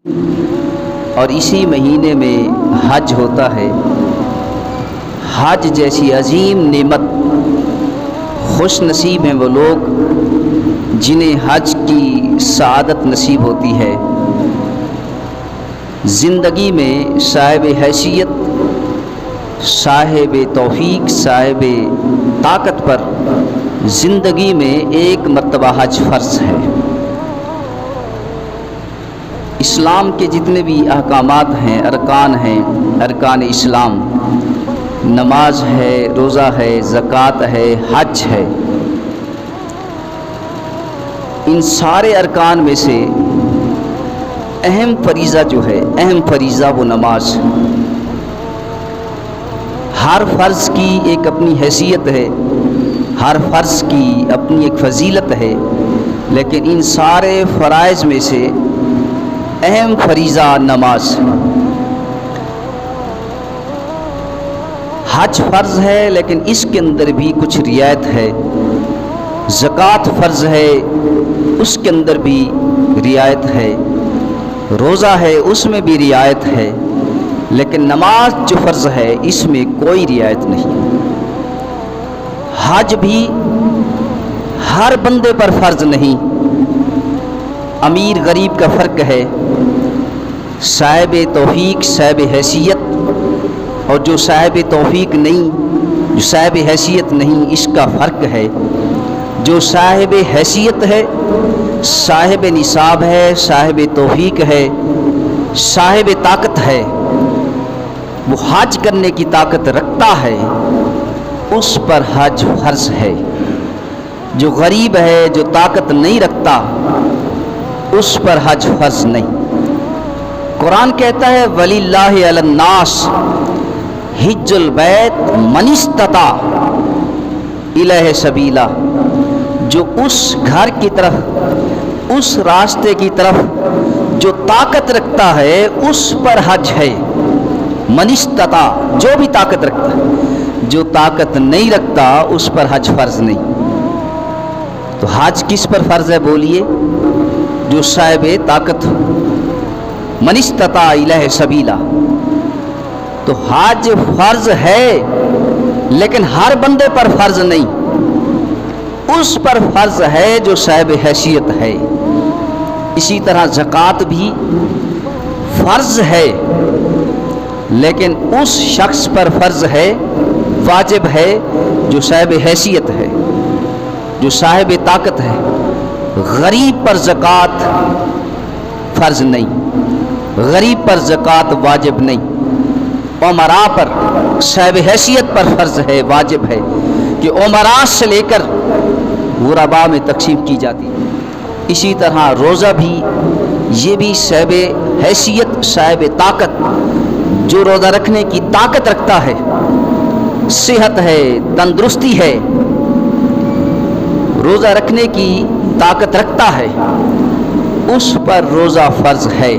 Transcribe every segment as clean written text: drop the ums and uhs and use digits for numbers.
اور اسی مہینے میں حج ہوتا ہے۔ حج جیسی عظیم نعمت، خوش نصیب ہیں وہ لوگ جنہیں حج کی سعادت نصیب ہوتی ہے۔ زندگی میں صاحب حیثیت، صاحب توفیق، صاحب طاقت پر زندگی میں ایک مرتبہ حج فرض ہے۔ اسلام کے جتنے بھی احکامات ہیں، ارکان اسلام، نماز ہے، روزہ ہے، زکوٰۃ ہے، حج ہے، ان سارے ارکان میں سے اہم فریضہ وہ نماز۔ ہر فرض کی ایک اپنی حیثیت ہے، ہر فرض کی اپنی ایک فضیلت ہے، لیکن ان سارے فرائض میں سے اہم فریضہ نماز۔ حج فرض ہے لیکن اس کے اندر بھی کچھ رعایت ہے، زکوٰۃ فرض ہے اس کے اندر بھی رعایت ہے، روزہ ہے اس میں بھی رعایت ہے، لیکن نماز جو فرض ہے اس میں کوئی رعایت نہیں۔ حج بھی ہر بندے پر فرض نہیں، امیر غریب کا فرق ہے، صاحب توفیق صاحب حیثیت اور جو صاحب توفیق نہیں، جو صاحب حیثیت نہیں، اس کا فرق ہے۔ جو صاحب حیثیت ہے، صاحب نصاب ہے، صاحب توفیق ہے، صاحب طاقت ہے، وہ حج کرنے کی طاقت رکھتا ہے، اس پر حج فرض ہے۔ جو غریب ہے، جو طاقت نہیں رکھتا، اس پر حج فرض نہیں۔ قرآن کہتا ہے وَلِلَّهِ عَلَى النَّاسِ حِجُّ الْبَيْتِ مَنِ اسْتَطَاعَ إِلَيْهِ سَبِيلًا، جو اس گھر کی طرف، اس راستے کی طرف جو طاقت رکھتا ہے اس پر حج ہے۔ من استطاع، جو بھی طاقت رکھتا ہے، جو طاقت نہیں رکھتا اس پر حج فرض نہیں۔ تو حج کس پر فرض ہے بولیے؟ جو صاحب طاقت ہو۔ من استطاع الیہ سبیلا، تو حج فرض ہے لیکن ہر بندے پر فرض نہیں، اس پر فرض ہے جو صاحب حیثیت ہے۔ اسی طرح زکوٰۃ بھی فرض ہے لیکن اس شخص پر فرض ہے، واجب ہے جو صاحب حیثیت ہے، جو صاحب طاقت ہے۔ غریب پر زکوٰۃ فرض نہیں، غریب پر زکوٰۃ واجب نہیں۔ امراء پر، صاحب حیثیت پر فرض ہے، واجب ہے کہ امراء سے لے کر غرباء میں تقسیم کی جاتی ہے۔ اسی طرح روزہ بھی، یہ بھی صاحب حیثیت صاحب طاقت، جو روزہ رکھنے کی طاقت رکھتا ہے، صحت ہے، تندرستی ہے، روزہ رکھنے کی طاقت رکھتا ہے، اس پر روزہ فرض ہے،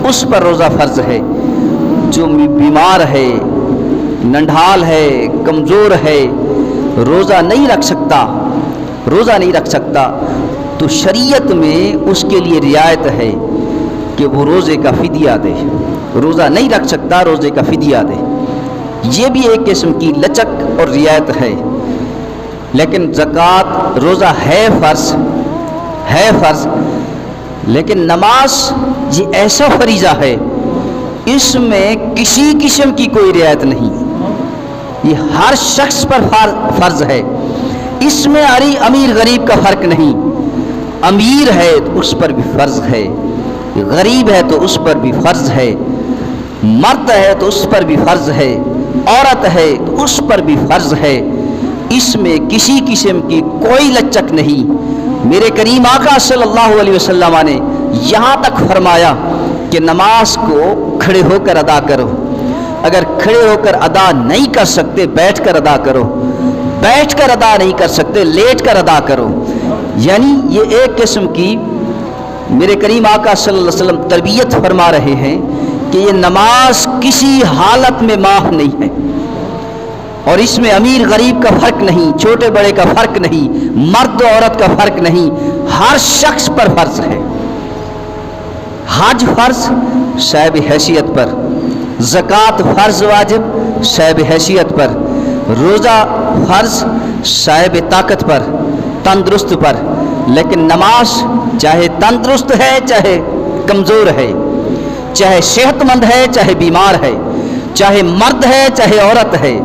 اس پر روزہ فرض ہے۔ جو بیمار ہے، ننھال ہے، کمزور ہے، روزہ نہیں رکھ سکتا، تو شریعت میں اس کے لیے رعایت ہے کہ وہ روزے کا فدیہ دے۔ روزہ نہیں رکھ سکتا، روزے کا فدیہ دے۔ یہ بھی ایک قسم کی لچک اور رعایت ہے۔ لیکن زکوٰۃ، روزہ ہے فرض، لیکن نماز یہ ایسا فریضہ ہے، اس میں کسی قسم کی کوئی رعایت نہیں، یہ ہر شخص پر فرض ہے۔ اس میں امیر غریب کا فرق نہیں، امیر ہے تو اس پر بھی فرض ہے، غریب ہے تو اس پر بھی فرض ہے، مرد ہے تو اس پر بھی فرض ہے، عورت ہے تو اس پر بھی فرض ہے۔ اس میں کسی قسم کی کوئی لچک نہیں۔ میرے کریم آقا صلی اللہ علیہ وسلم نے یہاں تک فرمایا کہ نماز کو کھڑے ہو کر ادا کرو، اگر کھڑے ہو کر ادا نہیں کر سکتے بیٹھ کر ادا کرو، بیٹھ کر ادا نہیں کر سکتے لیٹ کر ادا کرو۔ یعنی یہ ایک قسم کی میرے کریم آقا صلی اللہ علیہ وسلم تربیت فرما رہے ہیں کہ یہ نماز کسی حالت میں معاف نہیں ہے، اور اس میں امیر غریب کا فرق نہیں، چھوٹے بڑے کا فرق نہیں، مرد و عورت کا فرق نہیں، ہر شخص پر فرض ہے۔ حج فرض صاحب حیثیت پر، زکوٰۃ فرض واجب صاحب حیثیت پر، روزہ فرض صاحب طاقت پر، تندرست پر، لیکن نماز چاہے تندرست ہے چاہے کمزور ہے، چاہے صحت مند ہے چاہے بیمار ہے، چاہے مرد ہے چاہے عورت ہے،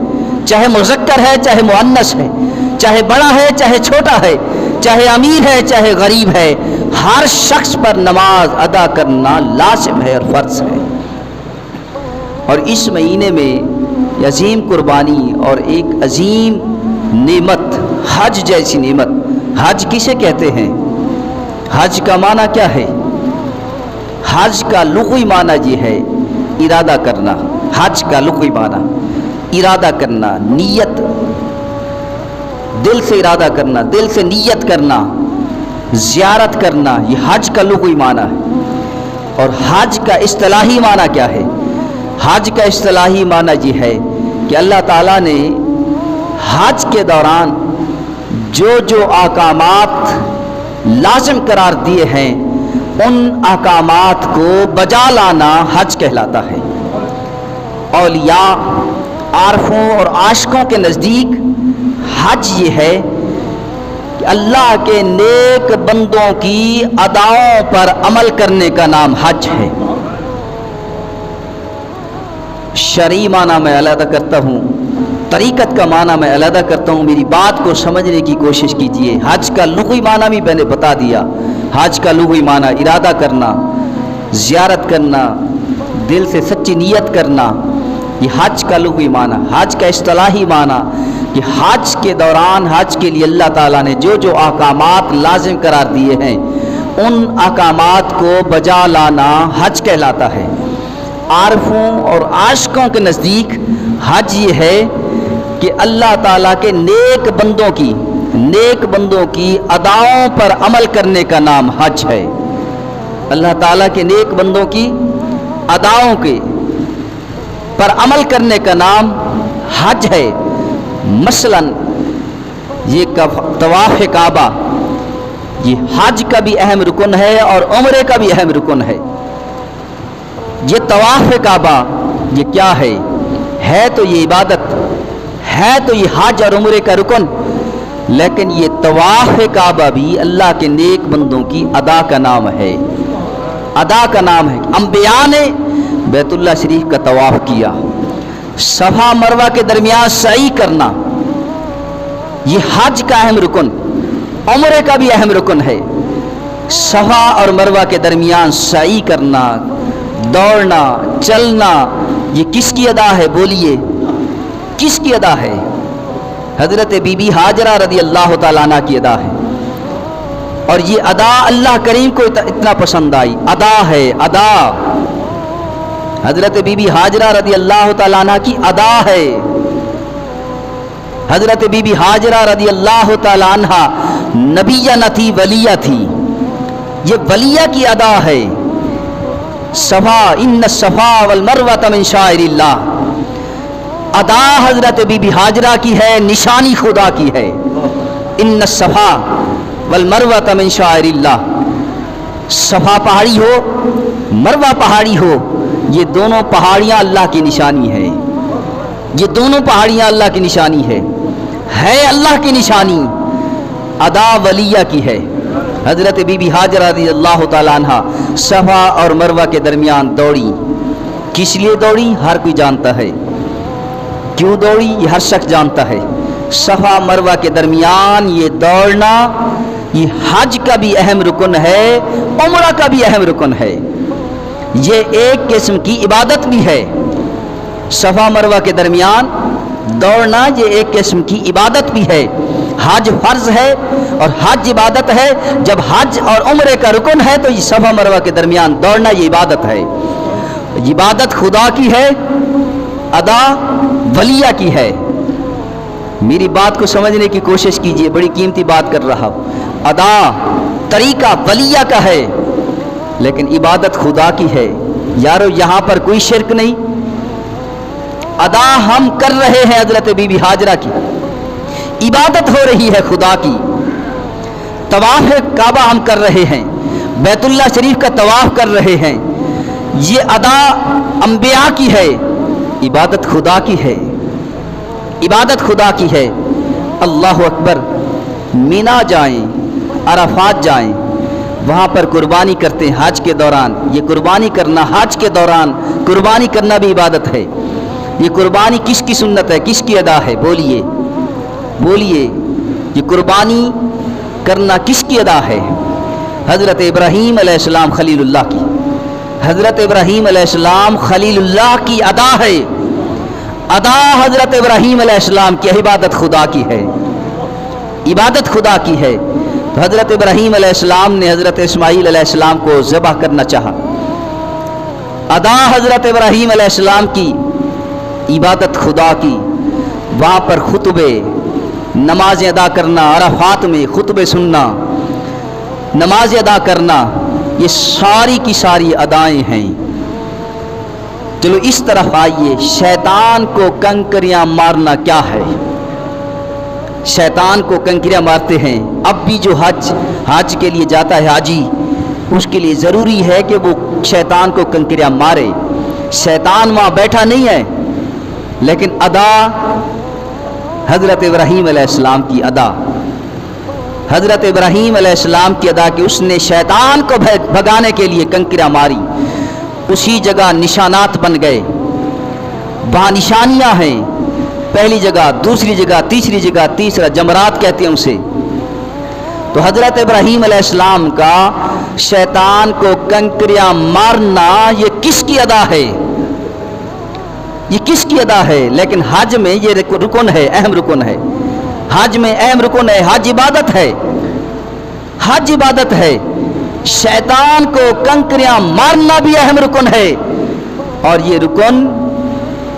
چاہے مذکر ہے چاہے مؤنث ہے، چاہے بڑا ہے چاہے چھوٹا ہے، چاہے امیر ہے چاہے غریب ہے، ہر شخص پر نماز ادا کرنا لازم ہے اور فرض ہے۔ اور اس مہینے میں عظیم قربانی اور ایک عظیم نعمت حج جیسی نعمت، حج کسے کہتے ہیں؟ حج کا معنی کیا ہے؟ حج کا لغوی معنی یہ ہے ارادہ کرنا۔ حج کا لغوی معنی ارادہ کرنا، نیت، دل سے ارادہ کرنا، دل سے نیت کرنا، زیارت کرنا، یہ حج کا لغوی معنی ہے۔ اور حج کا اصطلاحی معنی کیا ہے؟ حج کا اصطلاحی معنی یہ ہے کہ اللہ تعالیٰ نے حج کے دوران جو جو احکامات لازم قرار دیے ہیں ان احکامات کو بجا لانا حج کہلاتا ہے۔ اولیاء، عارفوں اور عاشقوں کے نزدیک حج یہ ہے کہ اللہ کے نیک بندوں کی اداؤں پر عمل کرنے کا نام حج ہے۔ شرعی معنی میں علیحدہ کرتا ہوں، طریقت کا معنی میں علیحدہ کرتا ہوں، میری بات کو سمجھنے کی کوشش کیجئے۔ حج کا لغوی معنی بھی میں نے بتا دیا۔ حج کا لغوی معنی ارادہ کرنا، زیارت کرنا، دل سے سچی نیت کرنا، یہ حج کا لغوی معنی۔ حج کا اصطلاحی معنی کہ حج کے دوران حج کے لیے اللہ تعالیٰ نے جو جو احکامات لازم قرار دیے ہیں ان احکامات کو بجا لانا حج کہلاتا ہے۔ عارفوں اور عاشقوں کے نزدیک حج یہ ہے کہ اللہ تعالیٰ کے نیک بندوں کی اداؤں پر عمل کرنے کا نام حج ہے۔ اللہ تعالیٰ کے نیک بندوں کی اداؤں کے پر عمل کرنے کا نام حج ہے۔ مثلا یہ طواف کعبہ، یہ حج کا بھی اہم رکن ہے اور عمرے کا بھی اہم رکن ہے۔ یہ طواف کعبہ یہ کیا ہے تو یہ عبادت ہے، تو یہ حج اور عمرے کا رکن، لیکن یہ طواف کعبہ بھی اللہ کے نیک بندوں کی ادا کا نام ہے۔ ادا کا نام ہے۔ انبیاء نے بیت اللہ شریف کا طواف کیا، صفا مروہ کے درمیان سعی کرنا، یہ حج کا اہم رکن، عمرے کا بھی اہم رکن ہے۔ صفا اور مروہ کے درمیان سعی کرنا، دوڑنا، چلنا، یہ کس کی ادا ہے؟ بولیے کس کی ادا ہے؟ حضرت بی بی ہاجرہ رضی اللہ تعالیٰ عنہ کی ادا ہے۔ اور یہ ادا اللہ کریم کو اتنا پسند آئی، ادا ہے، ادا، حضرت بی بی ہاجرہ رضی اللہ تعالیٰ عنہ کی ادا ہے۔ حضرت بی بی ہاجرہ رضی اللہ تعالیٰ عنہ نبیہ نہ تھی، ولیہ تھی، یہ ولیہ کی ادا ہے۔ صفا، ان الصفا والمروہ من شعائر اللہ، ادا حضرت بی بی ہاجرہ کی ہے، نشانی خدا کی ہے۔ ان الصفا والمروہ من شعائر اللہ، صفا پہاڑی ہو، مروہ پہاڑی ہو، یہ دونوں پہاڑیاں اللہ کی نشانی ہے، یہ دونوں پہاڑیاں اللہ کی نشانی ہے اللہ کی نشانی۔ ادا ولیہ کی ہے۔ حضرت بی بی ہاجرہ رضی اللہ تعالیٰ عنہ صفا اور مروہ کے درمیان دوڑی۔ کس لیے دوڑی؟ ہر کوئی جانتا ہے کیوں دوڑی، یہ ہر شخص جانتا ہے۔ صفا مروہ کے درمیان یہ دوڑنا یہ حج کا بھی اہم رکن ہے، عمرہ کا بھی اہم رکن ہے، یہ ایک قسم کی عبادت بھی ہے۔ صفا مروہ کے درمیان دوڑنا یہ ایک قسم کی عبادت بھی ہے۔ حج فرض ہے اور حج عبادت ہے۔ جب حج اور عمرے کا رکن ہے تو یہ صفا مروہ کے درمیان دوڑنا یہ عبادت ہے۔ عبادت خدا کی ہے، ادا ولیہ کی ہے۔ میری بات کو سمجھنے کی کوشش کیجئے، بڑی قیمتی بات کر رہا ہوں۔ ادا طریقہ ولیہ کا ہے لیکن عبادت خدا کی ہے۔ یارو یہاں پر کوئی شرک نہیں، ادا ہم کر رہے ہیں حضرت بی بی ہاجرہ کی، عبادت ہو رہی ہے خدا کی۔ طواف کعبہ ہم کر رہے ہیں، بیت اللہ شریف کا طواف کر رہے ہیں، یہ ادا انبیاء کی ہے، عبادت خدا کی ہے، عبادت خدا کی ہے۔ اللہ اکبر، مینا جائیں، عرفات جائیں، وہاں پر قربانی کرتے ہیں حج کے دوران۔ یہ قربانی کرنا حج کے دوران قربانی کرنا بھی عبادت ہے۔ یہ قربانی کس کی سنت ہے، کس کی ادا ہے؟ بولیے بولیے، یہ قربانی کرنا کس کی ادا ہے؟ حضرت ابراہیم علیہ السلام خلیل اللہ کی، حضرت ابراہیم علیہ السلام خلیل اللہ کی ادا ہے۔ ادا حضرت ابراہیم علیہ السلام کی عبادت خدا کی ہے، عبادت خدا کی ہے۔ تو حضرت ابراہیم علیہ السلام نے حضرت اسماعیل علیہ السلام کو ذبح کرنا چاہا۔ ادا حضرت ابراہیم علیہ السلام کی، عبادت خدا کی۔ وہاں پر خطبے، نمازیں ادا کرنا، عرفات میں خطبے سننا، نماز ادا کرنا، یہ ساری کی ساری ادائیں ہیں۔ چلو اس طرف آئیے، شیطان کو کنکریاں مارنا کیا ہے؟ شیطان کو کنکریاں مارتے ہیں۔ اب بھی جو حج کے لیے جاتا ہے حاجی، اس کے لیے ضروری ہے کہ وہ شیطان کو کنکریاں مارے۔ شیطان وہاں بیٹھا نہیں ہے، لیکن ادا حضرت ابراہیم علیہ السلام کی ادا، حضرت ابراہیم علیہ السلام کی ادا کہ اس نے شیطان کو بھگانے کے لیے کنکریاں ماری۔ اسی جگہ نشانات بن گئے، وہاں نشانیاں ہیں، پہلی جگہ، دوسری جگہ، تیسری جگہ، تیسرا جمرات کہتے ہیں اسے۔ تو حضرت ابراہیم علیہ السلام کا شیطان کو کنکریاں مارنا یہ کس کی ادا ہے؟ یہ کس کی ادا ہے؟ لیکن حج میں یہ رکن ہے، اہم رکن ہے۔ حج میں اہم رکن ہے، حج عبادت ہے، حج عبادت ہے۔ شیطان کو کنکریاں مارنا بھی اہم رکن ہے، اور یہ رکن،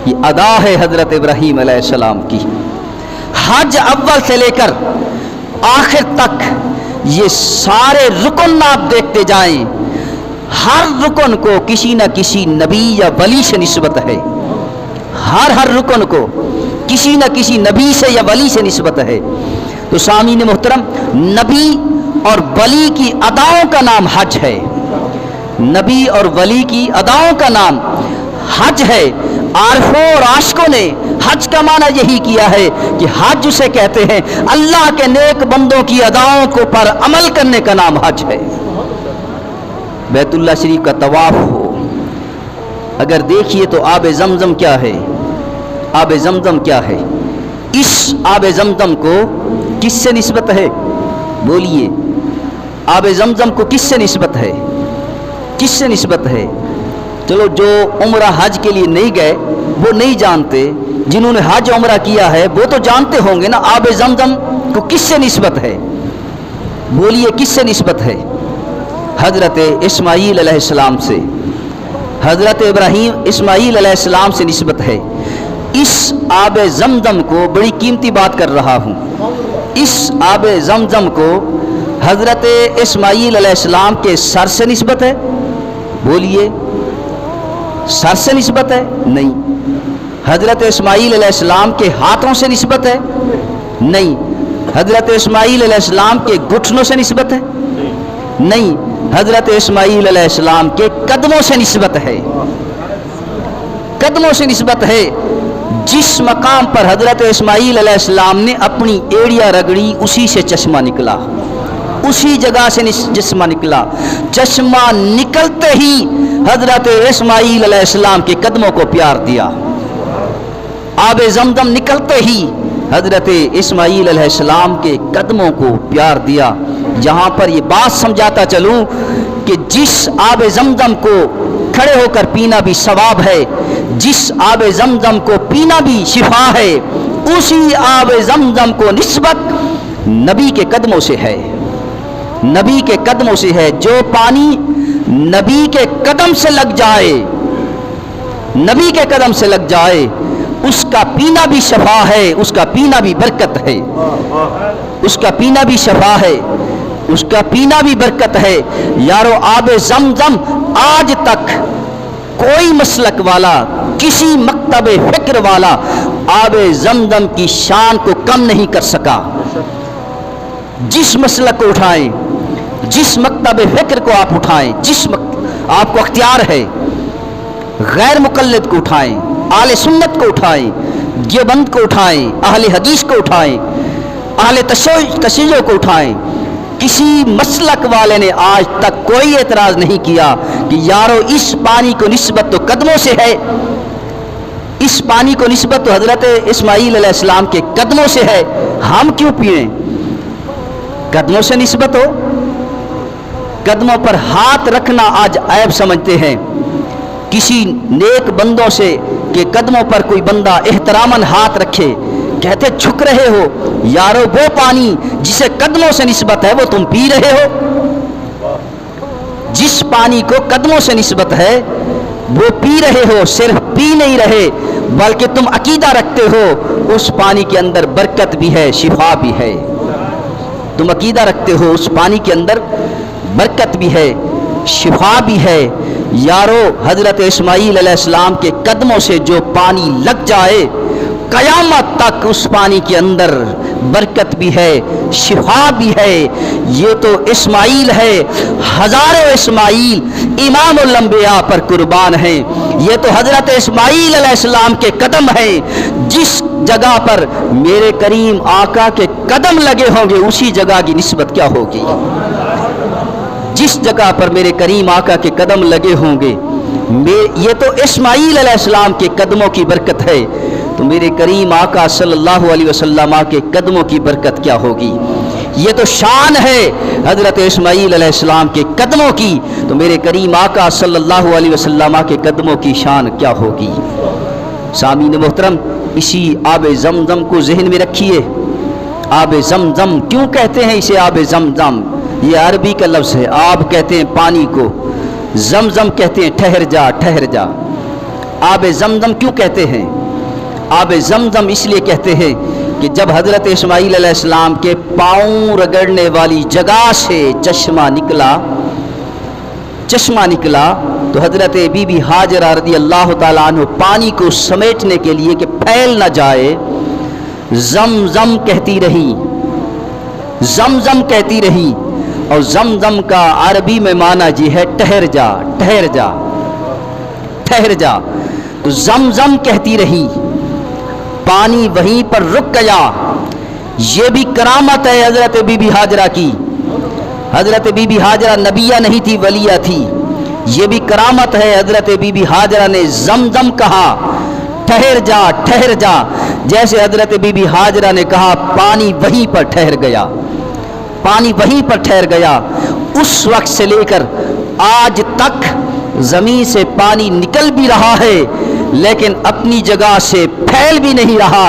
یہ ادا ہے حضرت ابراہیم علیہ السلام کی۔ حج اول سے لے کر آخر تک یہ سارے رکن آپ دیکھتے جائیں، ہر رکن کو کسی نہ کسی نبی یا ولی سے نسبت ہے۔ ہر رکن کو کسی نہ کسی نبی سے یا ولی سے نسبت ہے۔ تو سامعین محترم، نبی اور ولی کی اداؤں کا نام حج ہے، نبی اور ولی کی اداؤں کا نام حج ہے۔ عارفوں اور عاشقوں نے حج کا معنی یہی کیا ہے کہ حج اسے کہتے ہیں اللہ کے نیک بندوں کی اداؤں کو پر عمل کرنے کا نام حج ہے۔ بیت اللہ شریف کا طواف ہو، اگر دیکھیے تو آب زمزم کیا ہے؟ آب زمزم کیا ہے؟ اس آب زمزم کو کس سے نسبت ہے؟ بولیے، آب زمزم کو کس سے نسبت ہے؟ کس سے نسبت ہے؟ چلو جو عمرہ حج کے لیے نہیں گئے وہ نہیں جانتے، جنہوں نے حج عمرہ کیا ہے وہ تو جانتے ہوں گے نا آب زمزم کو کس سے نسبت ہے؟ بولیے کس سے نسبت ہے؟ حضرت اسماعیل علیہ السلام سے، حضرت ابراہیم اسماعیل علیہ السلام سے نسبت ہے۔ اس آب زمزم کو، بڑی قیمتی بات کر رہا ہوں، اس آب زمزم کو حضرت اسماعیل علیہ السلام کے سر سے نسبت ہے؟ بولیے، سر سے نسبت ہے؟ نہیں۔ حضرت اسماعیل علیہ السلام کے ہاتھوں سے نسبت ہے؟ نہیں۔ حضرت اسماعیل علیہ السلام کے گھٹنوں سے نسبت ہے؟ نہیں۔ حضرت اسماعیل علیہ السلام کے قدموں سے نسبت ہے، قدموں سے نسبت ہے۔ جس مقام پر حضرت اسماعیل علیہ السلام نے اپنی ایڑیاں رگڑی، اسی سے چشمہ نکلا، اسی جگہ سے چشمہ نکلا۔ چشمہ نکلتے ہی حضرت اسماعیل علیہ السلام کے قدموں کو پیار دیا، آب زمزم نکلتے ہی حضرت اسماعیل علیہ السلام کے قدموں کو پیار دیا۔ یہاں پر یہ بات سمجھاتا چلوں کہ جس آب زمزم کو کھڑے ہو کر پینا بھی ثواب ہے، جس آب زمزم کو پینا بھی شفا ہے، اسی آب زمزم کو نسبت نبی کے قدموں سے ہے، نبی کے قدموں سے ہے۔ جو پانی نبی کے قدم سے لگ جائے، نبی کے قدم سے لگ جائے، اس کا پینا بھی شفا ہے، اس کا پینا بھی برکت ہے، اس کا پینا بھی شفا ہے، اس کا پینا بھی برکت ہے۔ یارو آب زمزم آج تک کوئی مسلک والا، کسی مکتب فکر والا آب زمزم کی شان کو کم نہیں کر سکا۔ جس مسلک کو اٹھائیں، جس مکتب فکر کو آپ اٹھائیں، آپ کو اختیار ہے، غیر مقلد کو اٹھائیں، اہل سنت کو اٹھائیں، دیوبند کو اٹھائیں، اہل حدیث کو اٹھائیں، اہل تشیع کو اٹھائیں، کسی مسلک والے نے آج تک کوئی اعتراض نہیں کیا کہ یارو اس پانی کو نسبت تو قدموں سے ہے، اس پانی کو نسبت تو حضرت اسماعیل علیہ السلام کے قدموں سے ہے، ہم کیوں پئیں؟ قدموں سے نسبت ہو، قدموں پر ہاتھ رکھنا آج عیب سمجھتے ہیں، کسی نیک بندوں سے کہ قدموں پر کوئی بندہ احتراماً ہاتھ رکھے، کہتے جھک رہے ہو یارو، وہ پانی جسے قدموں سے نسبت ہے وہ تم پی رہے ہو، جس پانی کو قدموں سے نسبت ہے وہ پی رہے ہو، صرف پی نہیں رہے بلکہ تم عقیدہ رکھتے ہو اس پانی کے اندر برکت بھی ہے، شفا بھی ہے، تم عقیدہ رکھتے ہو اس پانی کے اندر برکت بھی ہے، شفا بھی ہے۔ یارو حضرت اسماعیل علیہ السلام کے قدموں سے جو پانی لگ جائے قیامت تک اس پانی کے اندر برکت بھی ہے، شفا بھی ہے۔ یہ تو اسماعیل ہے، ہزاروں اسماعیل امام الانبیاء پر قربان ہیں، یہ تو حضرت اسماعیل علیہ السلام کے قدم ہیں، جس جگہ پر میرے کریم آقا کے قدم لگے ہوں گے اسی جگہ کی نسبت کیا ہوگی؟ جس جگہ پر میرے کریم آقا کے قدم لگے ہوں گے، یہ تو اسماعیل علیہ السلام کے قدموں کی برکت ہے، تو میرے کریم آقا صلی اللہ علیہ وسلم کے قدموں کی برکت کیا ہوگی؟ یہ تو شان ہے حضرت اسماعیل علیہ السلام کے قدموں کی، تو میرے کریم آقا صلی اللہ علیہ وسلم کے قدموں کی شان کیا ہوگی؟ سامعین محترم، اسی آب زمزم کو ذہن میں رکھیے۔ آب زمزم کیوں کہتے ہیں اسے آب زمزم؟ یہ عربی کا لفظ ہے، آب کہتے ہیں پانی کو، زمزم کہتے ہیں ٹھہر جا ٹھہر جا۔ آب زمزم کیوں کہتے ہیں؟ آب زمزم اس لیے کہتے ہیں کہ جب حضرت اسماعیل علیہ السلام کے پاؤں رگڑنے والی جگہ سے چشمہ نکلا تو حضرت بی بی ہاجرہ رضی اللہ تعالیٰ عنہ پانی کو سمیٹنے کے لیے کہ پھیل نہ جائے زمزم کہتی رہی، زمزم کہتی رہی، اور زمزم کا عربی میں معنی جی ہے ٹھہر جا ٹھہر جا ٹھہر جا، تو زمزم کہتی رہی، پانی وہیں پر رک گیا۔ یہ بھی کرامت ہے حضرت بی بی ہاجرہ کی، حضرت بی بی ہاجرہ نبیہ نہیں تھی، ولیہ تھی، یہ بھی کرامت ہے حضرت بی بی ہاجرہ نے زمزم کہا ٹھہر جا ٹھہر جا، جیسے حضرت بی بی ہاجرہ نے کہا پانی وہیں پر ٹھہر گیا، پانی وہیں پر ٹھہر گیا۔ اس وقت سے لے کر آج تک زمین سے پانی نکل بھی رہا ہے لیکن اپنی جگہ سے پھیل بھی نہیں رہا۔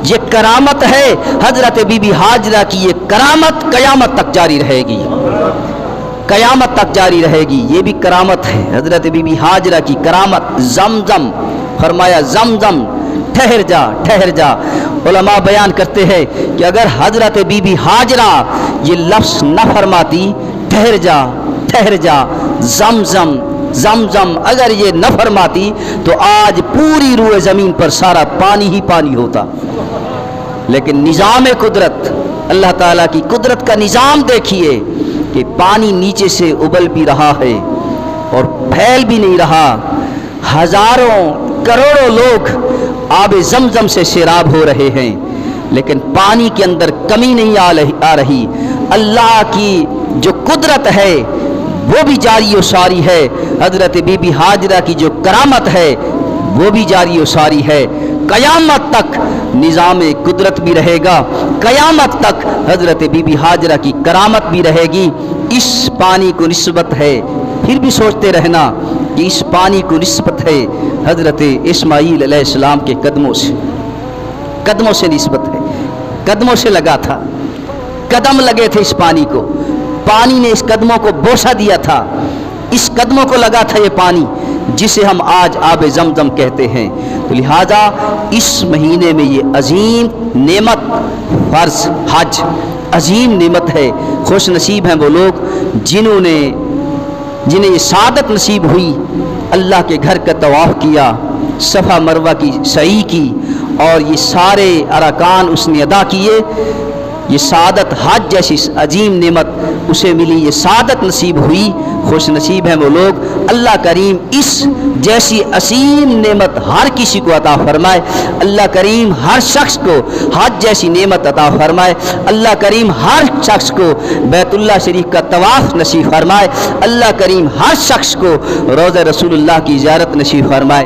یہ کرامت ہے حضرت بی بی ہاجرہ کی، یہ کرامت قیامت تک جاری رہے گی، قیامت تک جاری رہے گی۔ یہ بھی کرامت ہے حضرت بی بی ہاجرہ کی کرامت۔ زمزم فرمایا زمزم ٹھہر جا ٹھہر جا۔ علماء بیان کرتے ہیں کہ اگر حضرت بی بی ہاجرہ یہ لفظ نہ فرماتی ٹھہر جا زمزم زمزم، اگر یہ نہ فرماتی تو آج پوری روئے زمین پر سارا پانی ہی پانی ہوتا، لیکن نظام قدرت، اللہ تعالیٰ کی قدرت کا نظام دیکھیے کہ پانی نیچے سے ابل بھی رہا ہے اور پھیل بھی نہیں رہا، ہزاروں کروڑوں لوگ آب زمزم سے سیراب ہو رہے ہیں لیکن پانی کے اندر کمی نہیں آ رہی۔ اللہ کی جو قدرت ہے وہ بھی جاری و ساری ہے، حضرت بی بی ہاجرہ کی جو کرامت ہے وہ بھی جاری و ساری ہے۔ قیامت تک نظام قدرت بھی رہے گا، قیامت تک حضرت بی بی ہاجرہ کی کرامت بھی رہے گی۔ اس پانی کو نسبت ہے، پھر بھی سوچتے رہنا کہ اس پانی کو نسبت ہے حضرت اسماعیل علیہ السلام کے قدموں سے نسبت ہے، قدموں سے لگا تھا، قدم لگے تھے اس پانی کو، پانی نے اس قدموں کو بوسہ دیا تھا، اس قدموں کو لگا تھا یہ پانی جسے ہم آج آب زمزم کہتے ہیں۔ تو لہٰذا اس مہینے میں یہ عظیم نعمت فرض حج عظیم نعمت ہے۔ خوش نصیب ہیں وہ لوگ جنہیں یہ سعادت نصیب ہوئی، اللہ کے گھر کا طواف کیا، صفا مروہ کی سعی کی اور یہ سارے ارکان اس نے ادا کیے۔ یہ سعادت حج جیسی عظیم نعمت اسے ملی یہ سعادت نصیب ہوئی. خوش نصیب ہیں وہ لوگ. اللہ کریم اس جیسی عظیم نعمت ہر کسی کو عطا فرمائے. اللہ کریم ہر شخص کو حج جیسی نعمت عطا فرمائے. اللہ کریم ہر شخص کو بیت اللہ شریف کا طواف نصیب فرمائے. اللہ کریم ہر شخص کو روضہ رسول اللہ کی زیارت نصیب فرمائے.